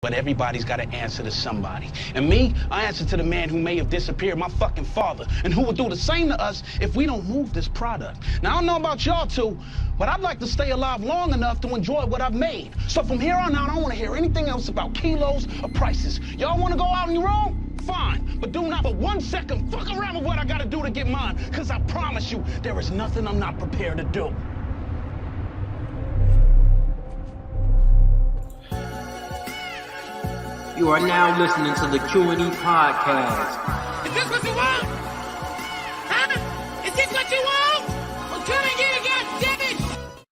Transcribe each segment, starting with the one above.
But everybody's got to answer to somebody. And me, I answer to the man who may have disappeared, my fucking father, and who would do the same to us if we don't move this product. Now, I don't know about y'all two, but I'd like to stay alive long enough to enjoy what I've made. So from here on out, I don't want to hear anything else about kilos or prices. Y'all want to go out on your own? Fine. But do not for 1 second fuck around with what I got to do to get mine, because I promise you, there is nothing I'm not prepared to do. You are now listening to the Q&E Podcast. Is this what you want? Huh? Is this what you want? Well, come and get it, goddammit!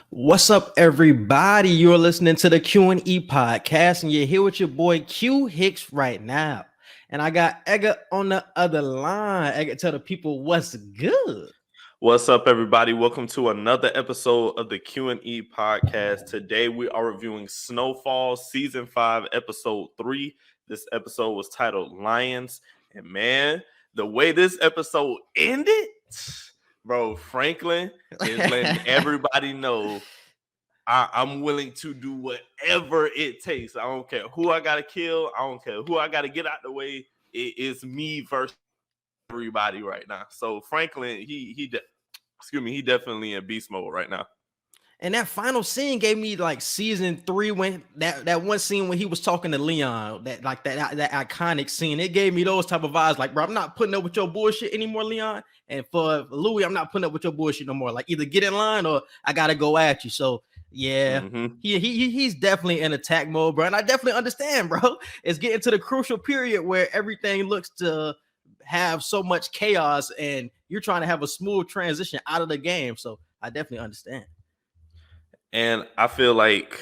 What's up, everybody? You're listening to the Q&E Podcast, and you're here with your boy Q Hicks right now. And I got Edgar on the other line. Edgar, tell the people what's good. What's up, everybody? Welcome to another episode of the Q&E Podcast. Today, we are reviewing Snowfall Season 5, Episode 3. This episode was titled Lions. And man, the way this episode ended, bro, Franklin is letting everybody know I'm willing to do whatever it takes. I don't care who I got to kill. I don't care who I got to get out the way. It is me versus everybody right now. So Franklin, he definitely in beast mode right now. And that final scene gave me like season 3 when that one scene when he was talking to Leon, that iconic scene. It gave me those type of vibes. Like, bro, I'm not putting up with your bullshit anymore, Leon. And for Louie, I'm not putting up with your bullshit no more. Like, either get in line or I gotta go at you. So yeah, he's definitely in attack mode, bro. And I definitely understand, bro. It's getting to the crucial period where everything looks to have so much chaos and you're trying to have a smooth transition out of the game. So I definitely understand. And I feel like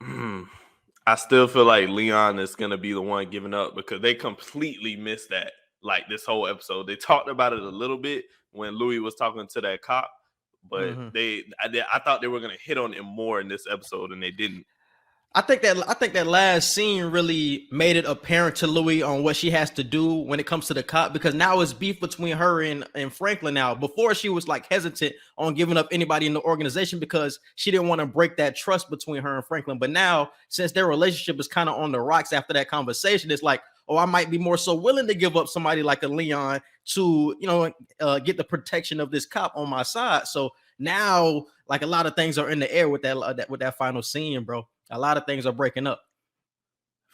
I still feel like Leon is going to be the one giving up because they completely missed that. Like this whole episode, they talked about it a little bit when Louie was talking to that cop, but I thought they were going to hit on it more in this episode and they didn't. I think that last scene really made it apparent to Louie on what she has to do when it comes to the cop, because now it's beef between her and Franklin now. Before, she was like hesitant on giving up anybody in the organization because she didn't want to break that trust between her and Franklin. But now, since their relationship is kind of on the rocks after that conversation, it's like, oh, I might be more so willing to give up somebody like a Leon to, get the protection of this cop on my side. So now, like, a lot of things are in the air with that final scene, bro. A lot of things are breaking up.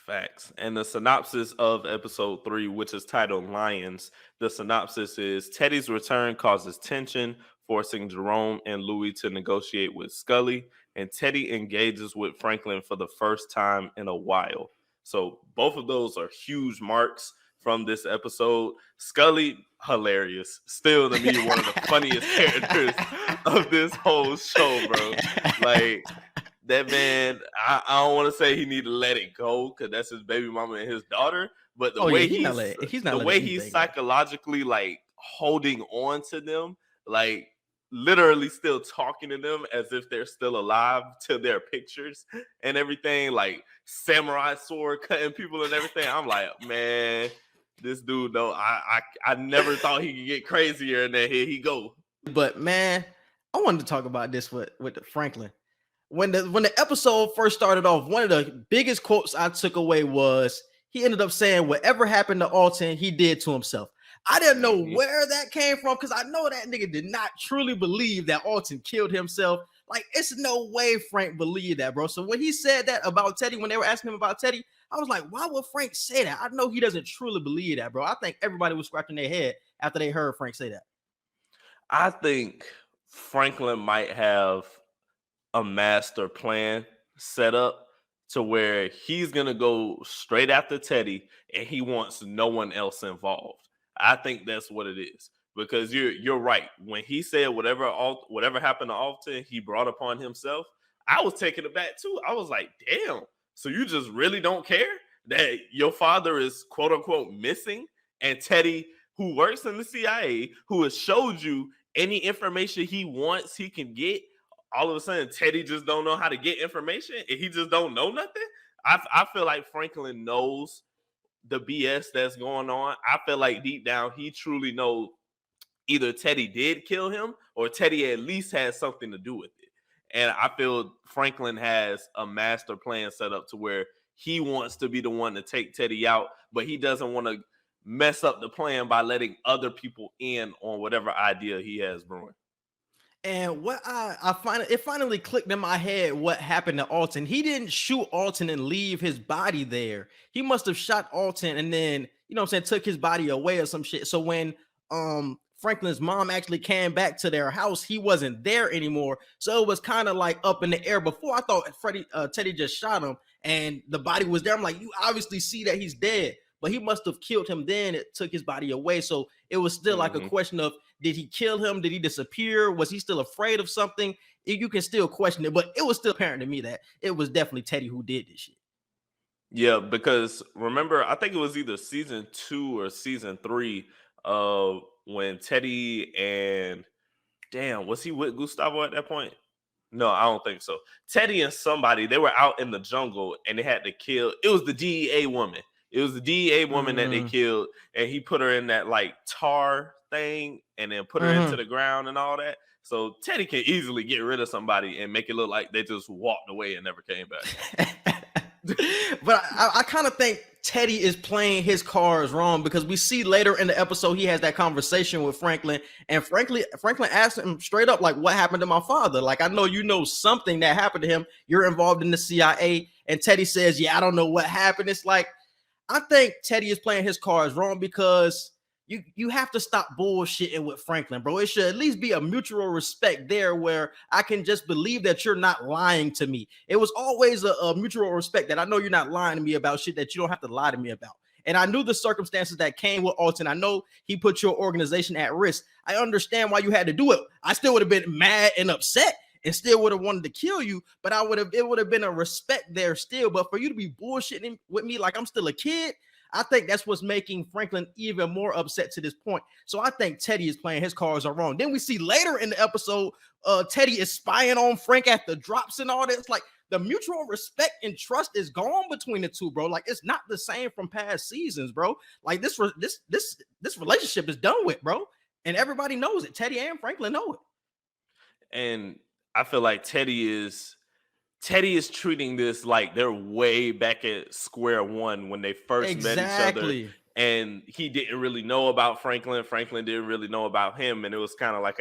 Facts. And the synopsis of episode 3, which is titled Lions, the synopsis is Teddy's return causes tension, forcing Jerome and Louie to negotiate with Skully, and Teddy engages with Franklin for the first time in a while. So both of those are huge marks from this episode. Skully, hilarious. Still, to me, one of the funniest characters of this whole show, bro. Like, that man, I don't want to say he need to let it go because that's his baby mama and his daughter. But the way he's psychologically like holding on to them, like literally still talking to them as if they're still alive to their pictures and everything, like samurai sword cutting people and everything. I'm like, man, this dude though, I never thought he could get crazier, and then here he go. But man, I wanted to talk about this with Franklin. When the episode first started off, one of the biggest quotes I took away was he ended up saying, whatever happened to Alton, he did to himself. I didn't know where that came from because I know that nigga did not truly believe that Alton killed himself. Like, it's no way Frank believed that, bro. So when he said that about Teddy, when they were asking him about Teddy, I was like, why would Frank say that? I know he doesn't truly believe that, bro. I think everybody was scratching their head after they heard Frank say that. I think Franklin might have a master plan set up to where he's going to go straight after Teddy and he wants no one else involved. I think that's what it is, because you're right. When he said whatever happened to Alton, he brought upon himself, I was taken aback too. I was like, damn, so you just really don't care that your father is quote unquote missing, and Teddy, who works in the CIA, who has showed you any information he wants, he can get, all of a sudden Teddy just don't know how to get information and he just don't know nothing. I feel like Franklin knows the BS that's going on. I feel like deep down he truly knows either Teddy did kill him or Teddy at least had something to do with it. And I feel Franklin has a master plan set up to where he wants to be the one to take Teddy out, but he doesn't want to mess up the plan by letting other people in on whatever idea he has brewing. And what it finally clicked in my head what happened to Alton. He didn't shoot Alton and leave his body there. He must have shot Alton and then, took his body away or some shit. So when Franklin's mom actually came back to their house, he wasn't there anymore. So it was kind of like up in the air. Before I thought Teddy just shot him and the body was there. I'm like, you obviously see that he's dead, but he must have killed him then. It took his body away. So it was still like a question of, did he kill him? Did he disappear? Was he still afraid of something? You can still question it, but it was still apparent to me that it was definitely Teddy who did this shit. Yeah, because remember, I think it was either season 2 or season 3 when Teddy and was he with Gustavo at that point? No, I don't think so. Teddy and somebody, they were out in the jungle and they had to kill. It was the DEA woman. It was the DEA woman that they killed, and he put her in that like tar thing and then put her into the ground and all that. So Teddy can easily get rid of somebody and make it look like they just walked away and never came back. But I kind of think Teddy is playing his cards wrong, because we see later in the episode he has that conversation with Franklin, and Franklin asked him straight up, like, what happened to my father? Like, I know you know something that happened to him. You're involved in the CIA. And Teddy says, yeah, I don't know what happened. It's like, I think Teddy is playing his cards wrong, because you have to stop bullshitting with Franklin, bro. It should at least be a mutual respect there where I can just believe that you're not lying to me. It was always a mutual respect that I know you're not lying to me about shit that you don't have to lie to me about. And I knew the circumstances that came with Alton. I know he put your organization at risk. I understand why you had to do it. I still would have been mad and upset and still would have wanted to kill you, but it would have been a respect there still. But for you to be bullshitting with me like I'm still a kid, I think that's what's making Franklin even more upset to this point. So I think Teddy is playing his cards are wrong. Then we see later in the episode, Teddy is spying on Frank at the drops and all that. It's like the mutual respect and trust is gone between the two, bro. Like, it's not the same from past seasons, bro. Like this relationship is done with, bro. And everybody knows it. Teddy and Franklin know it. And I feel like Teddy is treating this like they're way back at square one when they first met each other. And he didn't really know about Franklin. Franklin didn't really know about him. And it was kind of like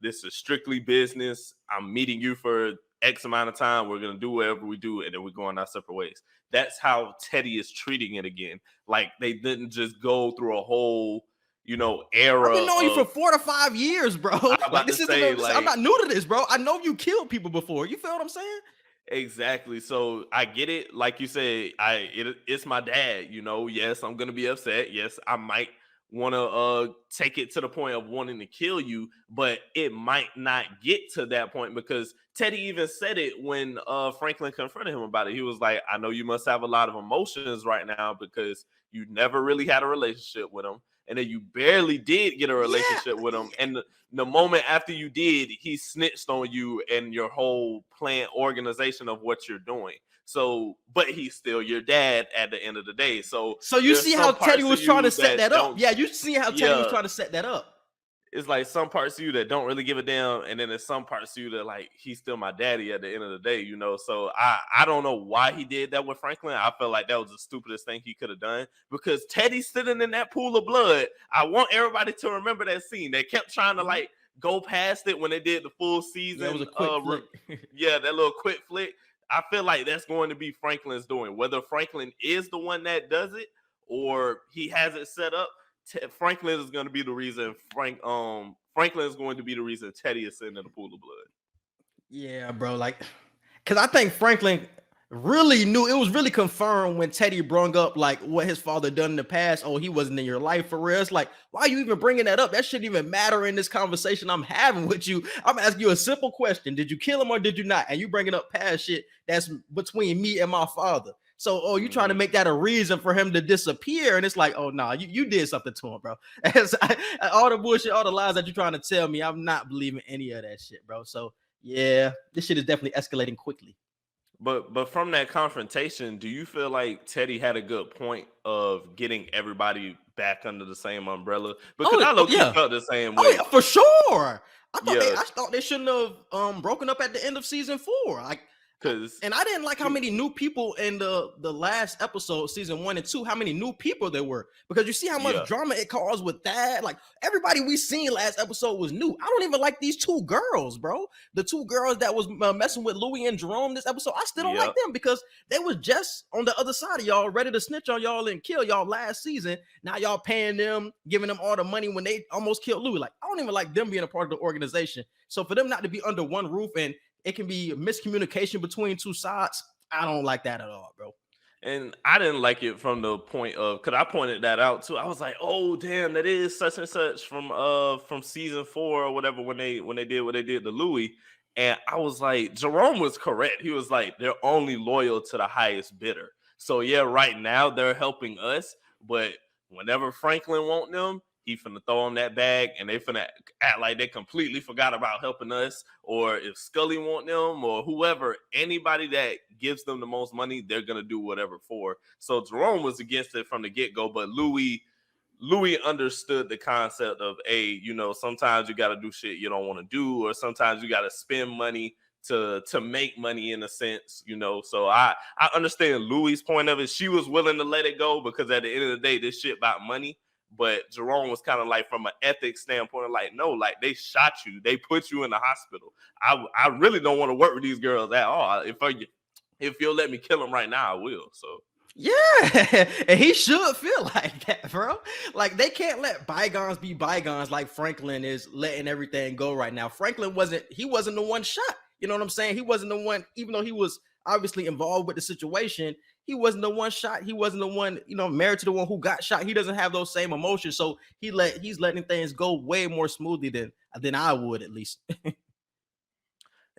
this is strictly business. I'm meeting you for X amount of time. We're going to do whatever we do. And then we're going our separate ways. That's how Teddy is treating it again. Like, they didn't just go through a whole, era. I've been knowing you for 4 to 5 years, bro. I'm not new to this, bro. I know you killed people before. You feel what I'm saying? Exactly. So I get it. Like you said, it's my dad, yes, I'm going to be upset. Yes, I might want to take it to the point of wanting to kill you, but it might not get to that point, because Teddy even said it when Franklin confronted him about it. He was like, I know you must have a lot of emotions right now because you never really had a relationship with him. And then you barely did get a relationship with him. And the moment after you did, he snitched on you and your whole plan organization of what you're doing. So, but he's still your dad at the end of the day. So you see how Teddy was trying to set that up. Yeah, you see how Teddy was trying to set that up. It's like some parts of you that don't really give a damn, and then there's some parts of you that, like, he's still my daddy at the end of the day, So I don't know why he did that with Franklin. I felt like that was the stupidest thing he could have done, because Teddy's sitting in that pool of blood. I want everybody to remember that scene. They kept trying to go past it when they did the full season. That was a quick flick. Yeah, that little quick flick. I feel like that's going to be Franklin's doing. Whether Franklin is the one that does it or he has it set up, Franklin is going to be the reason. Franklin is going to be the reason Teddy is sitting in the pool of blood. Yeah, bro. Because I think Franklin really knew. It was really confirmed when Teddy brung up what his father done in the past. Oh, he wasn't in your life for real. It's like, why are you even bringing that up? That shouldn't even matter in this conversation I'm having with you. I'm asking you a simple question: did you kill him or did you not? And you bringing up past shit that's between me and my father. So, you trying to make that a reason for him to disappear. And it's like, oh, no, you did something to him, bro. All the bullshit, all the lies that you're trying to tell me, I'm not believing any of that shit, bro. So, yeah, this shit is definitely escalating quickly. But from that confrontation, do you feel like Teddy had a good point of getting everybody back under the same umbrella? Because I felt the same way. Oh, yeah, for sure. I thought they shouldn't have broken up at the end of season 4. And I didn't like how many new people in the last episode, season 1 and 2, how many new people there were, because you see how much drama it caused with that. Like, everybody we seen last episode was new. I don't even like these 2 girls, bro. The 2 girls that was messing with Louie and Jerome this episode, I still don't like them because they was just on the other side of y'all, ready to snitch on y'all and kill y'all last season. Now y'all paying them, giving them all the money when they almost killed Louie. Like, I don't even like them being a part of the organization. So for them not to be under one roof and it can be miscommunication between 2 sides, I don't like that at all, bro. And I didn't like it from the point of, because I pointed that out too. I was like, oh damn, that is such and such from season 4 or whatever when they did what they did to Louie. And I was like, Jerome was correct. He was like, they're only loyal to the highest bidder. So yeah, right now they're helping us, but whenever Franklin want them, he finna throw them that bag and they finna act like they completely forgot about helping us. Or if Skully want them or whoever, anybody that gives them the most money, they're gonna do whatever for. So Jerome was against it from the get-go, but Louie understood the concept of, sometimes you gotta do shit you don't want to do, or sometimes you gotta spend money to make money in a sense, So I understand Louie's point of it. She was willing to let it go because at the end of the day, this shit about money. But Jerome was kind of like, from an ethics standpoint, like, no, like, they shot you. They put you in the hospital. I really don't want to work with these girls at all. If you'll let me kill them right now, I will. So. Yeah, and he should feel like that, bro. Like, they can't let bygones be bygones like Franklin is letting everything go right now. Franklin wasn't the one shot. You know what I'm saying? He wasn't the one, even though he was obviously involved with the situation. He wasn't the one shot. He wasn't the one, married to the one who got shot. He doesn't have those same emotions. So he's letting things go way more smoothly than I would, at least.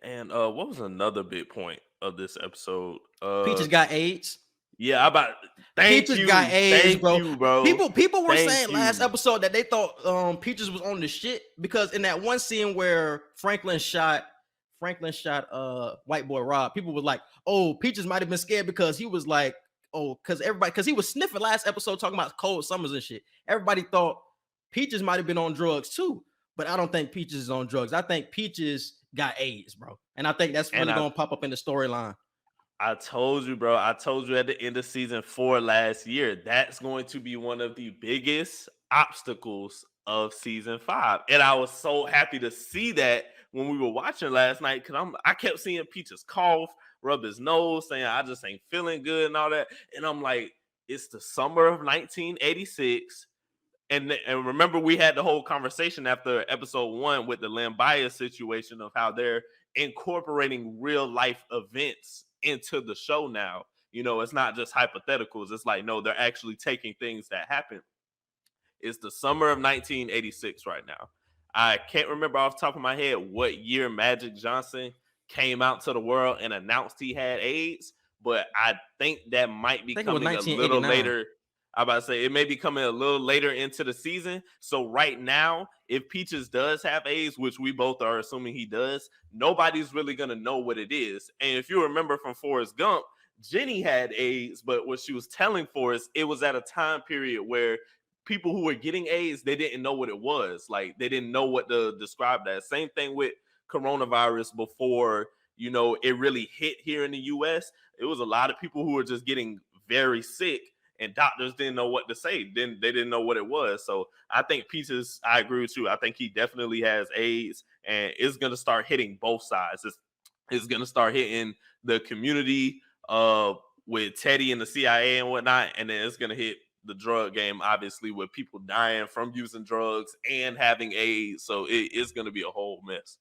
And what was another big point of this episode? Peaches got AIDS. Yeah, Peaches got AIDS, bro. You, bro. People were saying last episode that they thought Peaches was on the shit because in that one scene where Franklin shot white boy Rob, people were like, oh, Peaches might have been scared because he was like, because he was sniffing last episode talking about cold summers and shit. Everybody thought Peaches might have been on drugs too, but I don't think Peaches is on drugs. I think Peaches got AIDS, bro, and I think that's really gonna pop up in the storyline. I told you, bro. I told you at the end of season 4 last year, that's going to be one of the biggest obstacles of season 5, and I was so happy to see that when we were watching last night, because I kept seeing Peaches cough, rub his nose, saying I just ain't feeling good and all that. And I'm like, it's the summer of 1986. And remember, we had the whole conversation after episode 1 with the Lambaya situation of how they're incorporating real life events into the show now. It's not just hypotheticals. It's like, no, they're actually taking things that happen. It's the summer of 1986 right now. I can't remember off the top of my head what year Magic Johnson came out to the world and announced he had AIDS, but I think that might be coming a little later. I'm about to say it may be coming a little later into the season. So right now, if Peaches does have AIDS, which we both are assuming he does, nobody's really going to know what it is. And if you remember from Forrest Gump, Jenny had AIDS, but what she was telling Forrest, it was at a time period where people who were getting AIDS, they didn't know what it was. Like, they didn't know what to describe that. Same thing with coronavirus before, it really hit here in the U.S. It was a lot of people who were just getting very sick and doctors didn't know what to say. They didn't know what it was. So I think Peaches, I agree with you. I think he definitely has AIDS, and it's going to start hitting both sides. It's going to start hitting the community with Teddy and the CIA and whatnot, and then it's going to hit the drug game, obviously, with people dying from using drugs and having AIDS. So it's going to be a whole mess.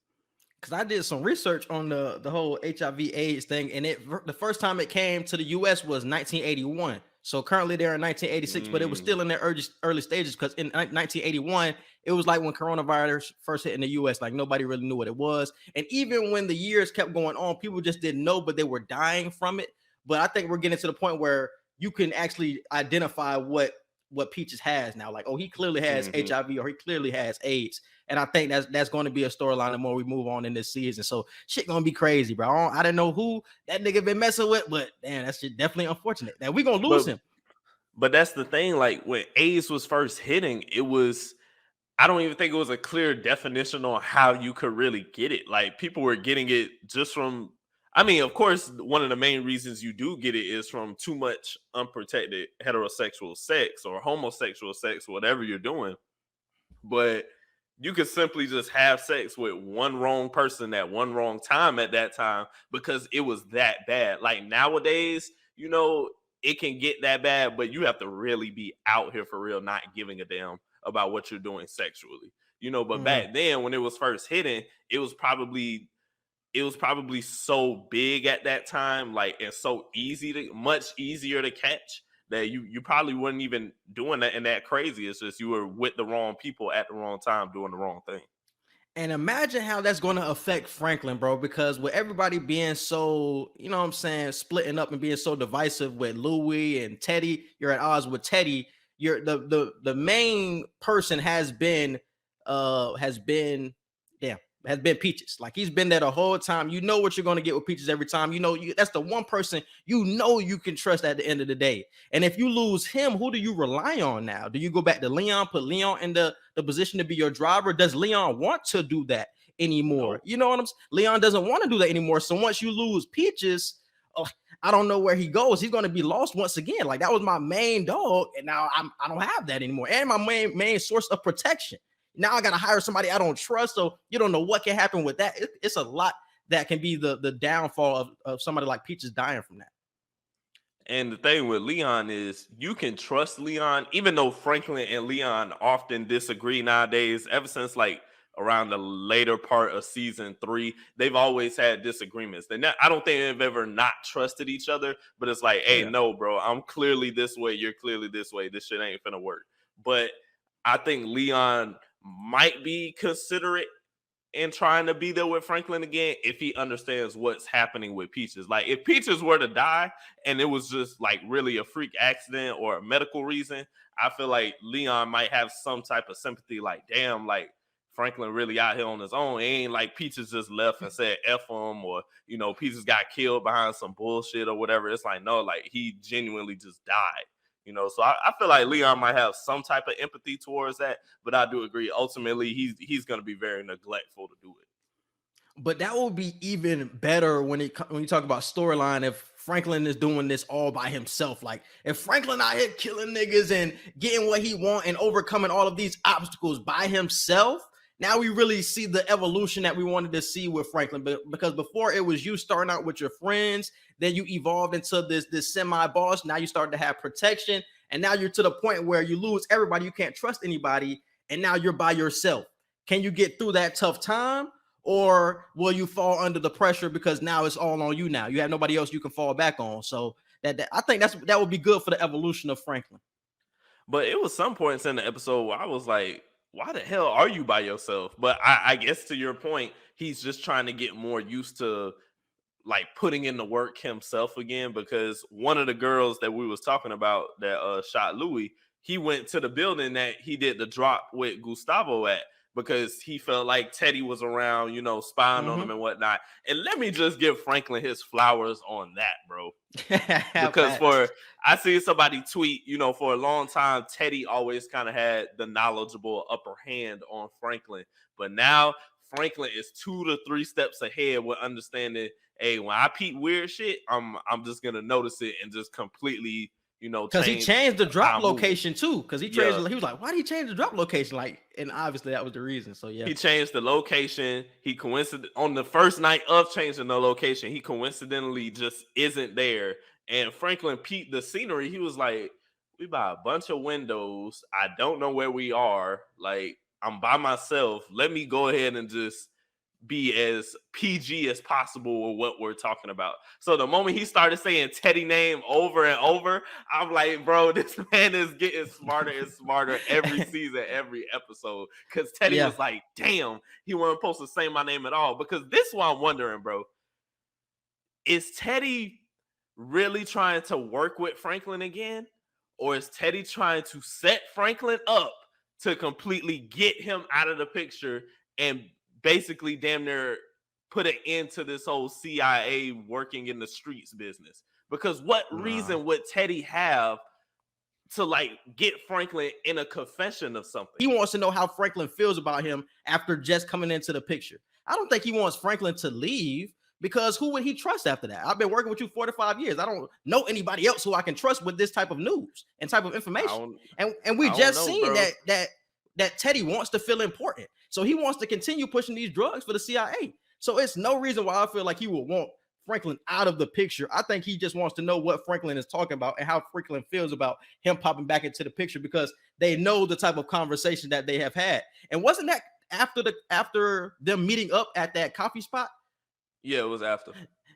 Because I did some research on the whole HIV AIDS thing, and the first time it came to the U.S. was 1981. So currently they're in 1986, but it was still in their early stages because in 1981, it was like when coronavirus first hit in the U.S., like nobody really knew what it was. And even when the years kept going on, people just didn't know, but they were dying from it. But I think we're getting to the point where you can actually identify what Peaches has now. Like, oh, he clearly has HIV or he clearly has AIDS. And I think that's going to be a storyline the more we move on in this season. So shit going to be crazy, bro. I didn't know who that nigga been messing with, but damn, that's shit definitely unfortunate. Now we're going to lose him. But that's the thing. Like, when AIDS was first hitting, it was I don't even think it was a clear definition on how you could really get it. Like people were getting it just from, I mean, of course, one of the main reasons you do get it is from too much unprotected heterosexual sex or homosexual sex, whatever you're doing. But you could simply just have sex with one wrong person at one wrong time at that time because it was that bad. Like nowadays, it can get that bad, but you have to really be out here for real, not giving a damn about what you're doing sexually. But back then when it was first hitting, it was probably so big at that time, like, and so much easier to catch that you probably weren't even doing that and that crazy. It's just you were with the wrong people at the wrong time doing the wrong thing. And imagine how that's going to affect Franklin, bro, because with everybody being so, splitting up and being so divisive with Louie and Teddy, you're at odds with Teddy. You're the main person has been Peaches. Like he's been there the whole time. You know what you're going to get with Peaches every time. That's the one person you can trust at the end of the day. And if you lose him, who do you rely on now? Do you go back to Leon, put Leon in the position to be your driver? Does Leon want to do that anymore? No. You know what I'm saying? Leon doesn't want to do that anymore. So once you lose Peaches, I don't know where he goes. He's going to be lost once again. Like that was my main dog, and now I don't have that anymore. And my main source of protection. Now I got to hire somebody I don't trust. So you don't know what can happen with that. It's a lot that can be the downfall of somebody like Peaches dying from that. And the thing with Leon is you can trust Leon, even though Franklin and Leon often disagree nowadays. Ever since like around the later part of season 3, they've always had disagreements. I don't think they've ever not trusted each other, but it's like, hey, no, bro, I'm clearly this way. You're clearly this way. This shit ain't finna work. But I think Leon might be considerate in trying to be there with Franklin again if he understands what's happening with Peaches. Like if Peaches were to die and it was just like really a freak accident or a medical reason, I feel like Leon might have some type of sympathy. Like, damn, like Franklin really out here on his own. It ain't like Peaches just left and said F him, or Peaches got killed behind some bullshit or whatever. It's like, no, like he genuinely just died. So I feel like Leon might have some type of empathy towards that, but I do agree. Ultimately, he's going to be very neglectful to do it. But that will be even better when you talk about storyline if Franklin is doing this all by himself. Like if Franklin out here killing niggas and getting what he want and overcoming all of these obstacles by himself, now we really see the evolution that we wanted to see with Franklin. Because before it was you starting out with your friends, then you evolved into this semi-boss. Now you start to have protection, and now you're to the point where you lose everybody. You can't trust anybody, and now you're by yourself. Can you get through that tough time, or will you fall under the pressure because now it's all on you? Now you have nobody else you can fall back on. So that I think that would be good for the evolution of Franklin. But it was some points in the episode where I was like, why the hell are you by yourself? But I guess to your point, he's just trying to get more used to like putting in the work himself again, because one of the girls that we was talking about that shot Louie, he went to the building that he did the drop with Gustavo at because he felt like Teddy was around, spying on him and whatnot. And let me just give Franklin his flowers on that, bro. Because I see somebody tweet, for a long time, Teddy always kind of had the knowledgeable upper hand on Franklin. But now Franklin is 2 to 3 steps ahead with understanding, hey, when I peep weird shit, I'm just gonna notice it and just completely, because he changed the drop location too. Because he was like, why did he change the drop location? Like, and obviously that was the reason. So yeah, he changed the location. He on the first night of changing the location, he coincidentally just isn't there. And Franklin peeped the scenery. He was like, we buy a bunch of windows. I don't know where we are. Like, I'm by myself. Let me go ahead and just be as PG as possible with what we're talking about. So the moment he started saying Teddy name over and over, I'm like, bro, this man is getting smarter and smarter every season, every episode. Because Teddy was like, damn, he wasn't supposed to say my name at all. Because this is what I'm wondering, bro. Is Teddy really trying to work with Franklin again? Or is Teddy trying to set Franklin up to completely get him out of the picture and basically damn near put an end to this whole CIA working in the streets business? Because what reason would Teddy have to like get Franklin in a confession of something. He wants to know how Franklin feels about him after just coming into the picture. I don't think he wants Franklin to leave, because who would he trust after that? I've been working with you 4 to 5 years. I don't know anybody else who I can trust with this type of news and type of information. And we just seen that Teddy wants to feel important. So he wants to continue pushing these drugs for the CIA. So it's no reason why I feel like he would want Franklin out of the picture. I think he just wants to know what Franklin is talking about and how Franklin feels about him popping back into the picture, because they know the type of conversation that they have had. And wasn't that after them meeting up at that coffee spot? Yeah, it was after.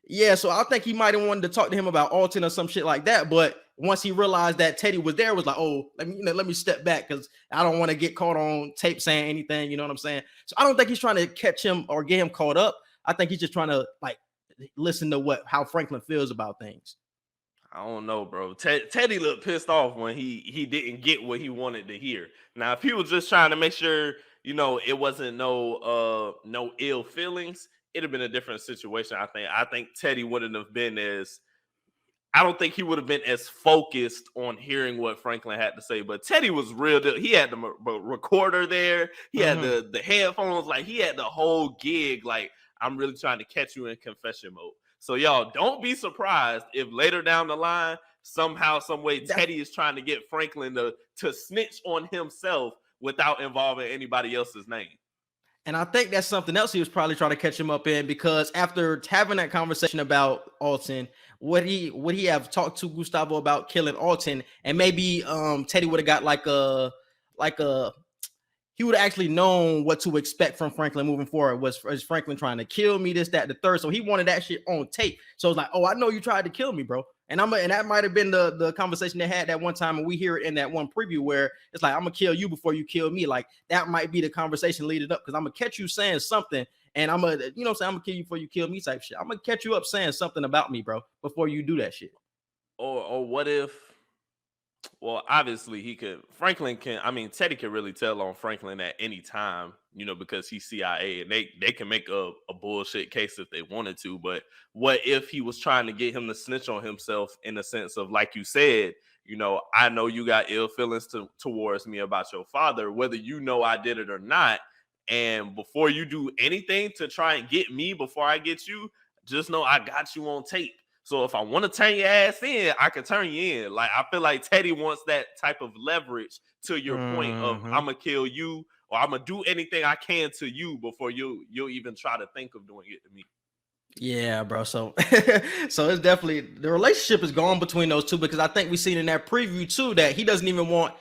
Yeah, so I think he might have wanted to talk to him about Alton or some shit like that. But once he realized that Teddy was there, was like, oh, let me step back, because I don't want to get caught on tape saying anything. You know what I'm saying? So I don't think he's trying to catch him or get him caught up. I think he's just trying to like listen to how Franklin feels about things. I don't know, bro. Teddy looked pissed off when he didn't get what he wanted to hear. Now, if he was just trying to make sure, it wasn't no ill feelings, it'd have been a different situation. I think Teddy wouldn't have been I don't think he would have been as focused on hearing what Franklin had to say. But Teddy was real. He had the recorder there. He had the headphones. Like, he had the whole gig. Like, I'm really trying to catch you in confession mode. So y'all don't be surprised if later down the line, somehow, some way, Teddy is trying to get Franklin to snitch on himself without involving anybody else's name. And I think that's something else he was probably trying to catch him up in, because after having that conversation about Alton, would he have talked to Gustavo about killing Alton? And maybe Teddy would have got he would have actually known what to expect from Franklin moving forward. Was Franklin trying to kill me, this, that, the third? So he wanted that shit on tape. So it's like, oh, I know you tried to kill me, bro. And that might have been the conversation they had that one time, and we hear it in that one preview where it's like, I'm gonna kill you before you kill me. Like, that might be the conversation leading up, because I'm gonna catch you saying something, and I'm gonna, I'm gonna kill you before you kill me type shit. I'm gonna catch you up saying something about me, bro, before you do that shit. Or what if? Well, obviously Teddy can really tell on Franklin at any time, because he's CIA, and they can make a bullshit case if they wanted to. But what if he was trying to get him to snitch on himself, in the sense of, like you said, I know you got ill feelings towards me about your father, whether I did it or not. And before you do anything to try and get me before I get you, just know I got you on tape. So if I want to turn your ass in, I can turn you in. Like, I feel like Teddy wants that type of leverage, to your point of, I'm going to kill you, or I'm going to do anything I can to you before you'll even try to think of doing it to me. Yeah, bro. So so it's definitely, the relationship is gone between those two, because I think we seen in that preview too that he doesn't even want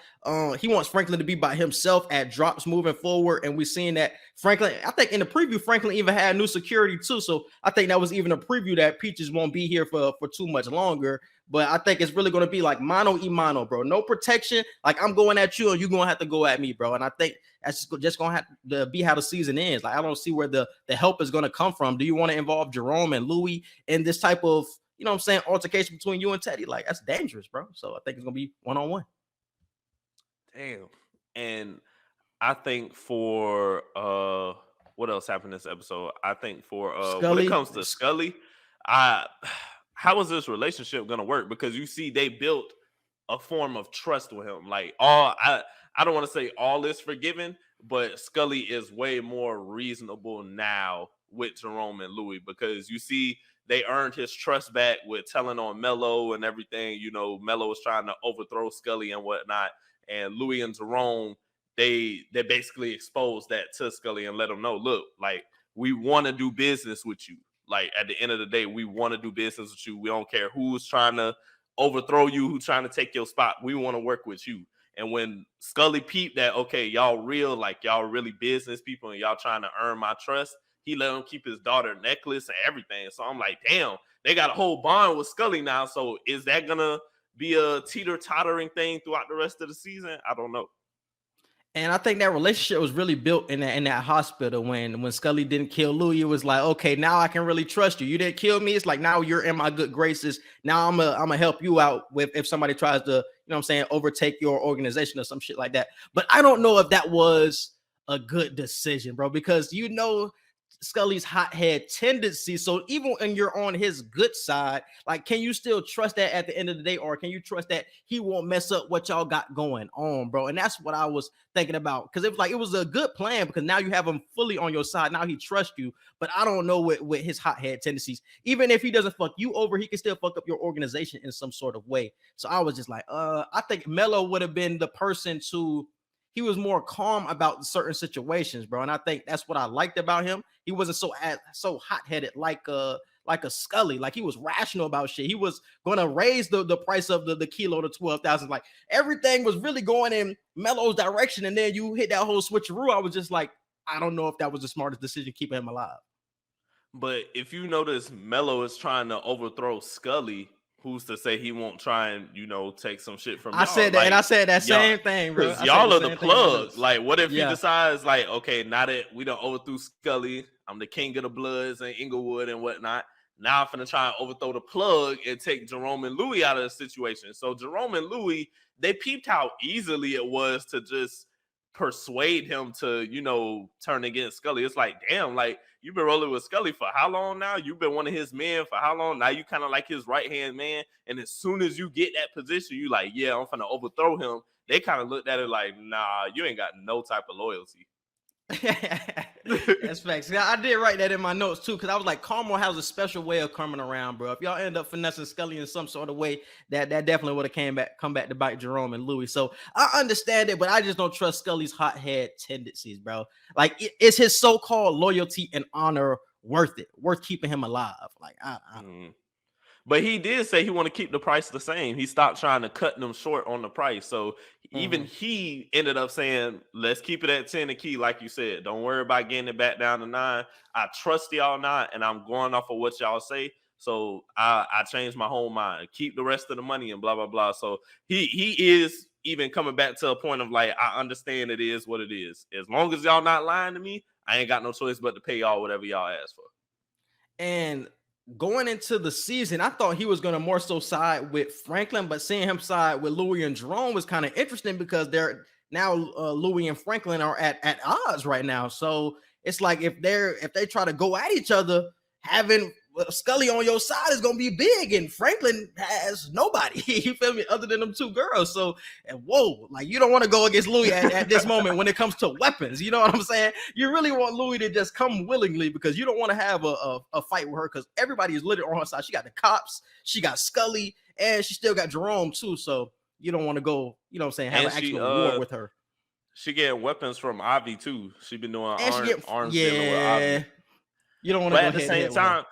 he wants Franklin to be by himself at drops moving forward. And we seen that Franklin, I think in the preview, Franklin even had new security too. So I think that was even a preview that Peaches won't be here for too much longer. But I think it's really going to be like mano y mano, bro. No protection. Like, I'm going at you and you're going to have to go at me, bro. And I think that's just going to have to be how the season ends. Like, I don't see where the help is going to come from. Do you want to involve Jerome and Louie in this type of, altercation between you and Teddy? Like, that's dangerous, bro. So I think it's going to be one-on-one. Damn. And I think for what else happened this episode? I think for when it comes to Skully, how is this relationship gonna work? Because you see, they built a form of trust with him. Like, I don't want to say all is forgiven, but Skully is way more reasonable now with Jerome and Louie, because you see, they earned his trust back with telling on Mello and everything. Mello was trying to overthrow Skully and whatnot. And Louie and Jerome, they basically exposed that to Skully and let him know, look, like, we want to do business with you. Like, at the end of the day, we want to do business with you. We don't care who's trying to overthrow you, who's trying to take your spot. We want to work with you. And when Skully peeped that, okay, y'all real, like, y'all really business people and y'all trying to earn my trust, he let him keep his daughter necklace and everything. So I'm like, damn, they got a whole bond with Skully now. So is that going to be a teeter-tottering thing throughout the rest of the season? I don't know. And I think that relationship was really built in that hospital when Skully didn't kill Louie. It was like, okay, now I can really trust you. You didn't kill me. It's like, now you're in my good graces. Now I'm gonna help you out with if somebody tries to, overtake your organization or some shit like that. But I don't know if that was a good decision, bro, because Skully's hothead tendency. So even when you're on his good side, like, can you still trust that at the end of the day, or can you trust that he won't mess up what y'all got going on, bro? And that's what I was thinking about, because it was a good plan, because now you have him fully on your side. Now he trusts you, but I don't know with his hothead tendencies. Even if he doesn't fuck you over, he can still fuck up your organization in some sort of way. So I was just like, I think Melo would have been the person to. He was more calm about certain situations, bro, and I think that's what I liked about him. He wasn't so hot-headed like a Skully. Like, he was rational about shit. He was going to raise the price of the kilo to 12,000. Like, everything was really going in Melo's direction, and then you hit that whole switcheroo. I was just like, I don't know if that was the smartest decision keeping him alive. But if you notice, Melo is trying to overthrow Skully. Who's to say he won't try and, take some shit from y'all? I said that, like, and I said that same thing, bro. Y'all are the plug. Like, what if he decides, like, okay, now that we done overthrew Skully, I'm the king of the Bloods and Inglewood and whatnot. Now I'm finna try and overthrow the plug and take Jerome and Louie out of the situation. So Jerome and Louie, they peeped how easily it was to just persuade him to, turn against Skully. It's like, damn, like, you've been rolling with Skully for how long now? You've been one of his men for how long? Now you kind of like his right-hand man. And as soon as you get that position, you like, yeah, I'm finna overthrow him. They kind of looked at it like, nah, you ain't got no type of loyalty. That's facts. I did write that in my notes too, because I was like, Carmel has a special way of coming around, bro. If y'all end up finessing Skully in some sort of way, that definitely would have come back to bite Jerome and Louie. So I understand it, but I just don't trust Skully's hothead tendencies, bro. Like, is his so-called loyalty and honor worth keeping him alive? Like, But he did say he want to keep the price the same. He stopped trying to cut them short on the price. So even he ended up saying, let's keep it at 10 a key, like you said. Don't worry about getting it back down to 9. I trust y'all not, and I'm going off of what y'all say. So I changed my whole mind. Keep the rest of the money and blah, blah, blah. So he is even coming back to a point of like, I understand it is what it is. As long as y'all not lying to me, I ain't got no choice but to pay y'all whatever y'all ask for. And going into the season, I thought he was going to more so side with Franklin, but seeing him side with Louie and Jerome was kind of interesting, because they're now Louie and Franklin are at odds right now. So it's like, if they try to go at each other, having Skully on your side is gonna be big, and Franklin has nobody. You feel me? Other than them two girls. So, and whoa, like, you don't want to go against Louie at this moment when it comes to weapons. You know what I'm saying? You really want Louie to just come willingly, because you don't want to have a fight with her, because everybody is literally on her side. She got the cops, she got Skully, and she still got Jerome too. So you don't want to go, you know what I'm saying, have an actual war with her. She getting weapons from Ivy too. She been doing arms dealing with Ivy. You don't want to. But at the same time,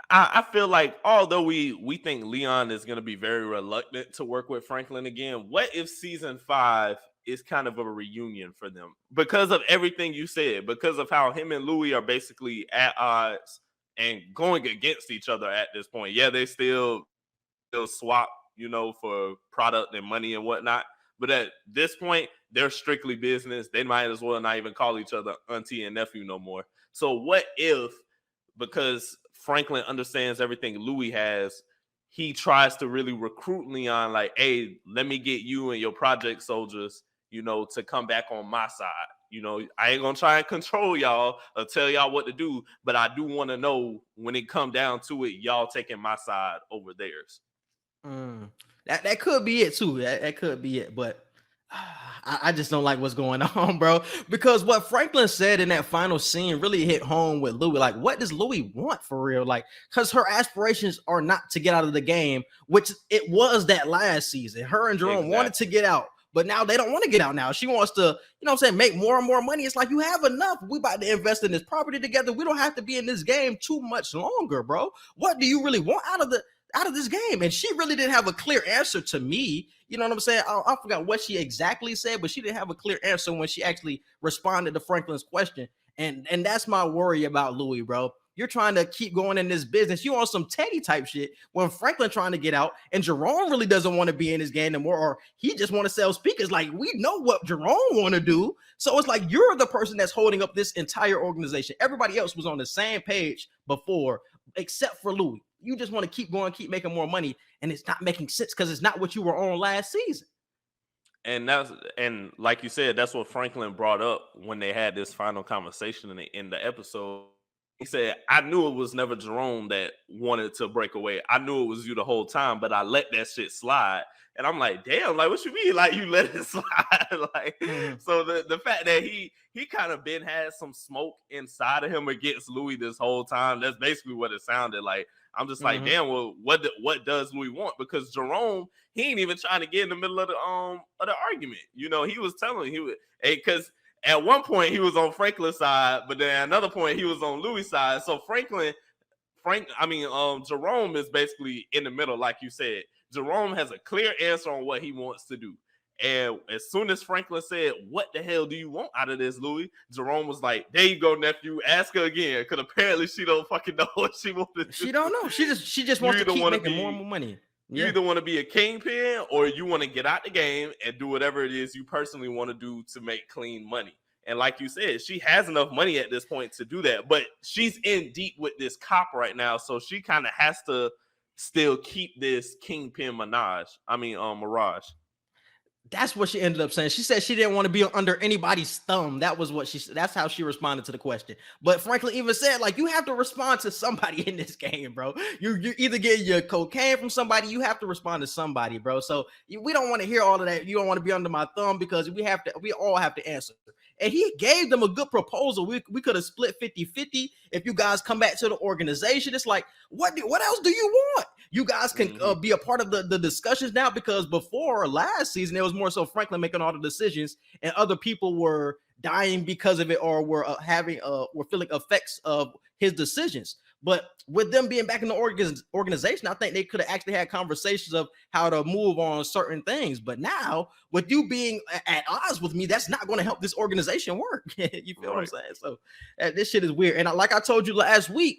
I feel like, although we think Leon is going to be very reluctant to work with Franklin again, what if season 5 is kind of a reunion for them? Because of everything you said, because of how him and Louie are basically at odds and going against each other at this point. Yeah, they still swap, for product and money and whatnot. But at this point, they're strictly business. They might as well not even call each other auntie and nephew no more. So what if, because Franklin understands everything Louie has, he tries to really recruit Leon, like, hey, let me get you and your project soldiers, to come back on my side. I ain't gonna try and control y'all or tell y'all what to do, but I do want to know, when it come down to it, y'all taking my side over theirs. That could be it too. That could be it, but I just don't like what's going on, bro. Because what Franklin said in that final scene really hit home with Louie. Like, what does Louie want for real? Like, because her aspirations are not to get out of the game, which it was that last season. Her and Jerome wanted to get out, but now they don't want to get out now. She wants to, make more and more money. It's like, you have enough. We about to invest in this property together. We don't have to be in this game too much longer, bro. What do you really want out of this game? And she really didn't have a clear answer to me. You know what I'm saying? I forgot what she exactly said, but she didn't have a clear answer when she actually responded to Franklin's question. And that's my worry about Louie, bro. You're trying to keep going in this business. You on some Teddy type shit when Franklin trying to get out, and Jerome really doesn't want to be in this game anymore, or he just want to sell speakers. Like, we know what Jerome want to do. So it's like, you're the person that's holding up this entire organization. Everybody else was on the same page before, except for Louie. You just want to keep going, keep making more money, and it's not making sense because it's not what you were on last season. And like you said, that's what Franklin brought up when they had this final conversation in the episode. He said, I knew it was never Jerome that wanted to break away. I knew it was you the whole time, but I let that shit slide. And I'm like, damn, like, what you mean? Like, you let it slide? Like, so the fact that he kind of had some smoke inside of him against Louie this whole time, that's basically what it sounded like. I'm just like, damn, well, what does Louie want? Because Jerome, he ain't even trying to get in the middle of the argument. You know, he was telling because at one point he was on Franklin's side, but then at another point he was on Louie's side. So Jerome is basically in the middle, like you said. Jerome has a clear answer on what he wants to do. And as soon as Franklin said, what the hell do you want out of this, Louie? Jerome was like, there you go, nephew. Ask her again. Because apparently she don't fucking know what she wants to do. She don't know. She just wants to keep making more and more money. You either want to be a kingpin or you want to get out the game and do whatever it is you personally want to do to make clean money. And like you said, she has enough money at this point to do that. But she's in deep with this cop right now. So she kind of has to still keep this kingpin mirage. That's what she ended up saying. She said she didn't want to be under anybody's thumb. That's how she responded to the question. But Franklin even said, like, you have to respond to somebody in this game, bro. You're either getting your cocaine from somebody, you have to respond to somebody, bro. So we don't want to hear all of that. You don't want to be under my thumb because we all have to answer. And he gave them a good proposal. We could have split 50-50 if you guys come back to the organization. It's like, what else do you want? You guys can be a part of the discussions now, because before last season, it was more so Franklin making all the decisions and other people were dying because of it or were feeling effects of his decisions. But with them being back in the organization, I think they could have actually had conversations of how to move on certain things. But now, with you being at odds with me, that's not going to help this organization work. You feel what I'm saying? So this shit is weird. And like I told you last week,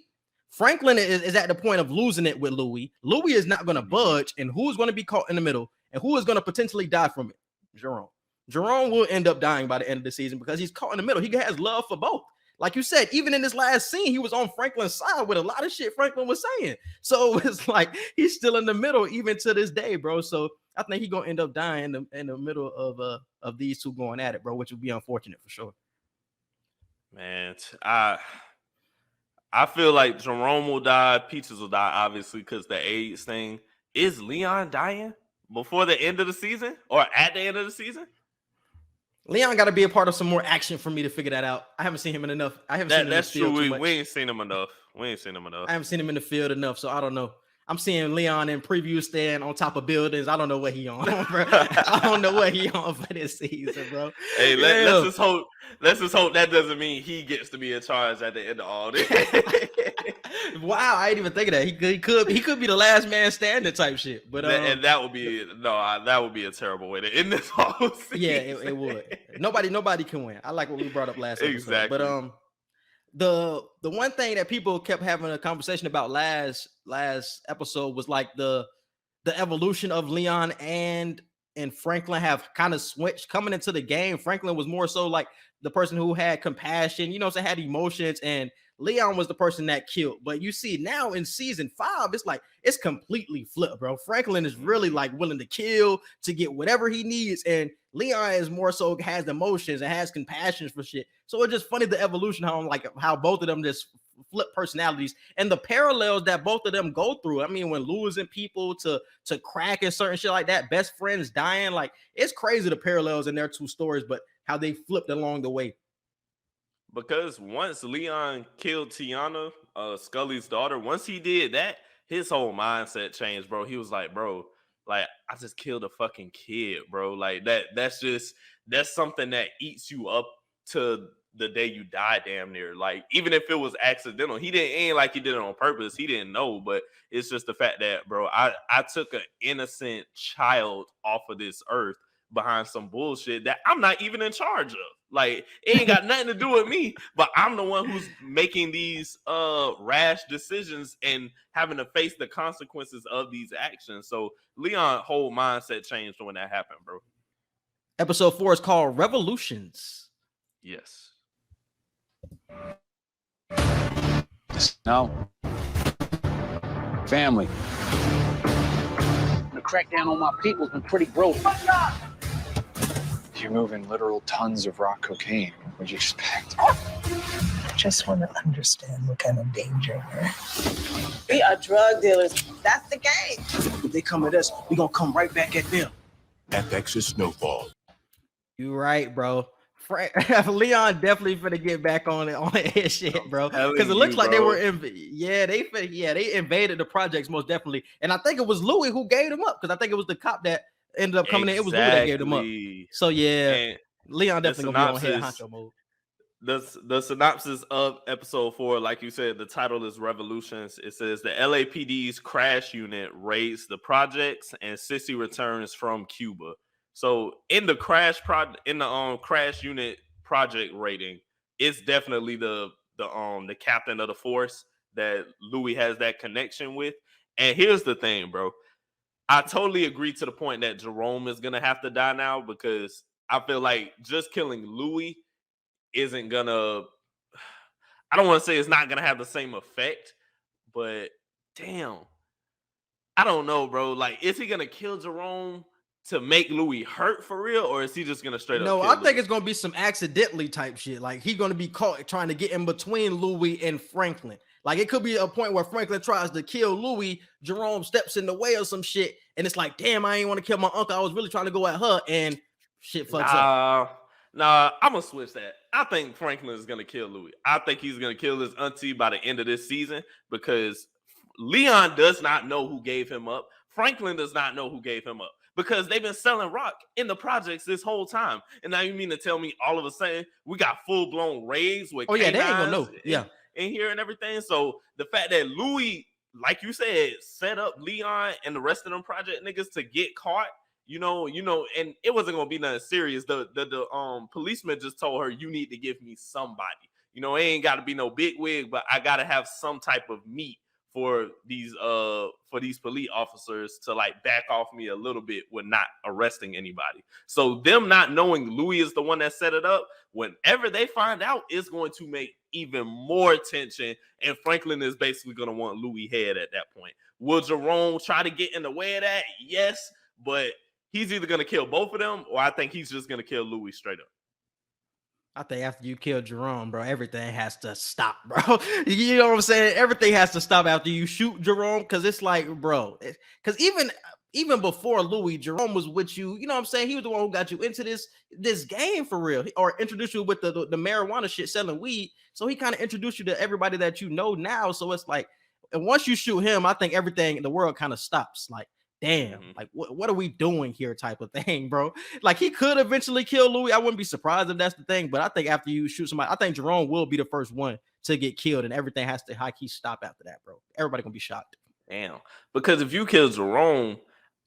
Franklin is at the point of losing it with Louie. Louie is not going to budge. And who's going to be caught in the middle? And who is going to potentially die from it? Jerome. Jerome will end up dying by the end of the season because he's caught in the middle. He has love for both. Like you said, even in this last scene, he was on Franklin's side with a lot of shit Franklin was saying. So it's like he's still in the middle even to this day, bro. So I think he's gonna end up dying in the middle of these two going at it, bro, which would be unfortunate for sure. Man, I feel like Jerome will die, Peaches will die, obviously, because the AIDS thing. Is Leon dying before the end of the season or at the end of the season? Leon got to be a part of some more action for me to figure that out. I haven't seen him enough. That's true. We ain't seen him enough. I haven't seen him in the field enough, so I don't know. I'm seeing Leon in preview stand on top of buildings. I don't know what he on, bro. I don't know what he on for this season, bro. Hey, let's just hope. Let's just hope that doesn't mean he gets to be in charge at the end of all this. Wow, I didn't even think of that. He could be the last man standing type shit. But and that would be that would be a terrible way to end this whole season. Yeah, it would. Nobody can win. I like what we brought up last episode. Exactly. But the one thing that people kept having a conversation about last episode was like the evolution of Leon and Franklin have kind of switched coming into the game. Franklin was more so like the person who had compassion, had emotions, and Leon was the person that killed. But you see now in season 5, it's like it's completely flipped, bro. Franklin is really like willing to kill to get whatever he needs, and Leon is more so has emotions and has compassion for shit. So it's just funny the evolution how both of them just flip personalities and the parallels that both of them go through. I mean, when losing people to crack and certain shit like that, best friends dying, like it's crazy the parallels in their two stories, but how they flipped along the way. Because once Leon killed Tiana, Skully's daughter, once he did that, his whole mindset changed, bro. He was like, bro, like, I just killed a fucking kid, bro. Like, that's something that eats you up to the day you die, damn near. Like, even if it was accidental, ain't like he did it on purpose. He didn't know, but it's just the fact that, bro, I took an innocent child off of this earth behind some bullshit that I'm not even in charge of. Like, it ain't got nothing to do with me, but I'm the one who's making these rash decisions and having to face the consequences of these actions. So Leon's whole mindset changed when that happened, bro. Episode 4 is called Revolutions. Yes. No. Family. The crackdown on my people's been pretty broken. You're moving literal tons of rock cocaine. What'd you expect? just want to understand what kind of danger we're in. We are drug dealers. That's the game. If they come at us, we gonna come right back at them. FX's Snowfall. You right, bro. Leon definitely finna get back on his shit, bro. Because it looks like they were they invaded the projects most definitely. And I think it was Louie who gave them up because I think it was the cop that ended up coming in. It was Louie that gave them up. So yeah, and Leon definitely gonna be on head honcho mode. The synopsis of episode 4, like you said, the title is Revolutions. It says the LAPD's crash unit raids the projects and Sissy returns from Cuba. So in the crash unit project rating, it's definitely the captain of the force that Louie has that connection with. And here's the thing, bro. I totally agree to the point that Jerome is gonna have to die now because I feel like just killing Louie isn't gonna. I don't want to say it's not gonna have the same effect, but damn, I don't know, bro. Like, is he gonna kill Jerome to make Louie hurt for real, or is he just gonna straight up? No, kill I think Louie? it's gonna be some accidentally type shit. Like he's gonna be caught trying to get in between Louie and Franklin. Like it could be a point where Franklin tries to kill Louie, Jerome steps in the way or some shit, and it's like, damn, I ain't want to kill my uncle. I was really trying to go at her, and shit fucks up. Nah, I'm gonna switch that. I think Franklin is gonna kill Louie. I think he's gonna kill his auntie by the end of this season because Leon does not know who gave him up. Franklin does not know who gave him up. Because they've been selling rock in the projects this whole time. And now you mean to tell me all of a sudden we got full-blown raids with they ain't gonna know. In here and everything. So the fact that Louie, like you said, set up Leon and the rest of them project niggas to get caught, you know, and it wasn't gonna be nothing serious. The policeman just told her, you need to give me somebody. You know, it ain't gotta be no big wig, but I gotta have some type of meat for these police officers to like back off me a little bit with not arresting anybody. So them not knowing Louie is the one that set it up, whenever they find out, it's going to make even more tension, and Franklin is basically going to want Louie head at that point. Will Jerome try to get in the way of that? Yes, but he's either going to kill both of them, or I think he's just going to kill Louie straight up. I think after you kill Jerome, bro, everything has to stop, bro. You know what I'm saying? Everything has to stop after you shoot Jerome, because it's like, bro, because even before Louie, Jerome was with you. You know what I'm saying? He was the one who got you into this game for real, or introduced you with the marijuana shit, selling weed. So he kind of introduced you to everybody that you know now. So it's like, and once you shoot him, I think everything in the world kind of stops. Like, damn, like what are we doing here type of thing, bro? Like he could eventually kill Louie. I wouldn't be surprised if that's the thing, but I think after you shoot somebody, I think Jerome will be the first one to get killed, and everything has to high key stop after that, bro. Everybody gonna be shocked. Damn, because if you kill Jerome,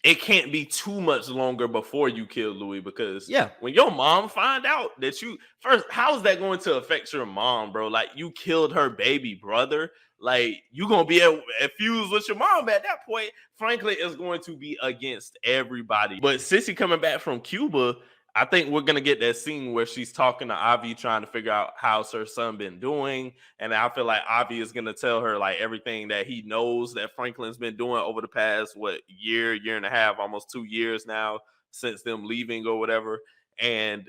it can't be too much longer before you kill Louie, because when your mom find out that you first, how is that going to affect your mom, bro? Like you killed her baby brother. Like you gonna be at fuse with your mom at that point. Franklin is going to be against everybody. But Sissy coming back from Cuba, I think we're gonna get that scene where she's talking to Avi, trying to figure out how's her son been doing. And I feel like Avi is gonna tell her like everything that he knows that Franklin's been doing over the past year and a half, almost 2 years now since them leaving or whatever. And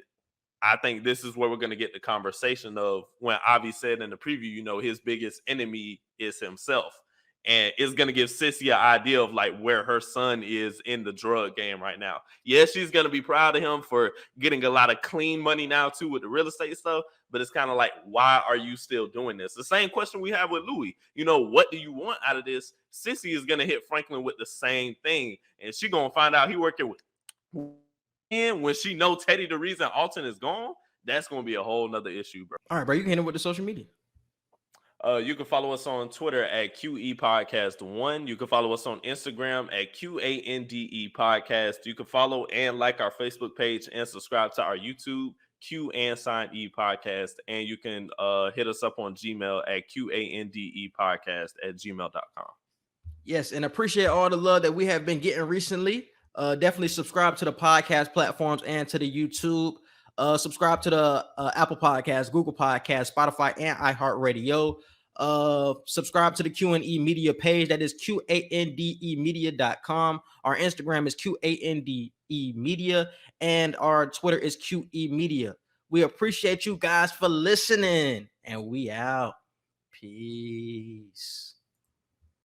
I think this is where we're going to get the conversation of when Avi said in the preview, you know, his biggest enemy is himself. And it's going to give Sissy an idea of like where her son is in the drug game right now. Yeah, she's going to be proud of him for getting a lot of clean money now too with the real estate stuff. But it's kind of like, why are you still doing this? The same question we have with Louie. You know, what do you want out of this? Sissy is going to hit Franklin with the same thing. And she's going to find out he working with... And when she know Teddy the reason Alton is gone, that's going to be a whole nother issue, bro. All right, bro, you can hit him with the social media. You can follow us on Twitter at QE Podcast 1. You can follow us on Instagram at QANDE Podcast. You can follow and like our Facebook page and subscribe to our YouTube Q and Sign E Podcast. And you can hit us up on Gmail at QANDE Podcast at gmail.com. Yes, and appreciate all the love that we have been getting recently. Definitely subscribe to the podcast platforms and to the YouTube. Subscribe to the Apple Podcast, Google Podcast, Spotify, and iHeartRadio. Subscribe to the Q&E Media page. That is QANDEmedia.com. Our Instagram is QANDE Media, and our Twitter is QE Media. We appreciate you guys for listening. And we out. Peace.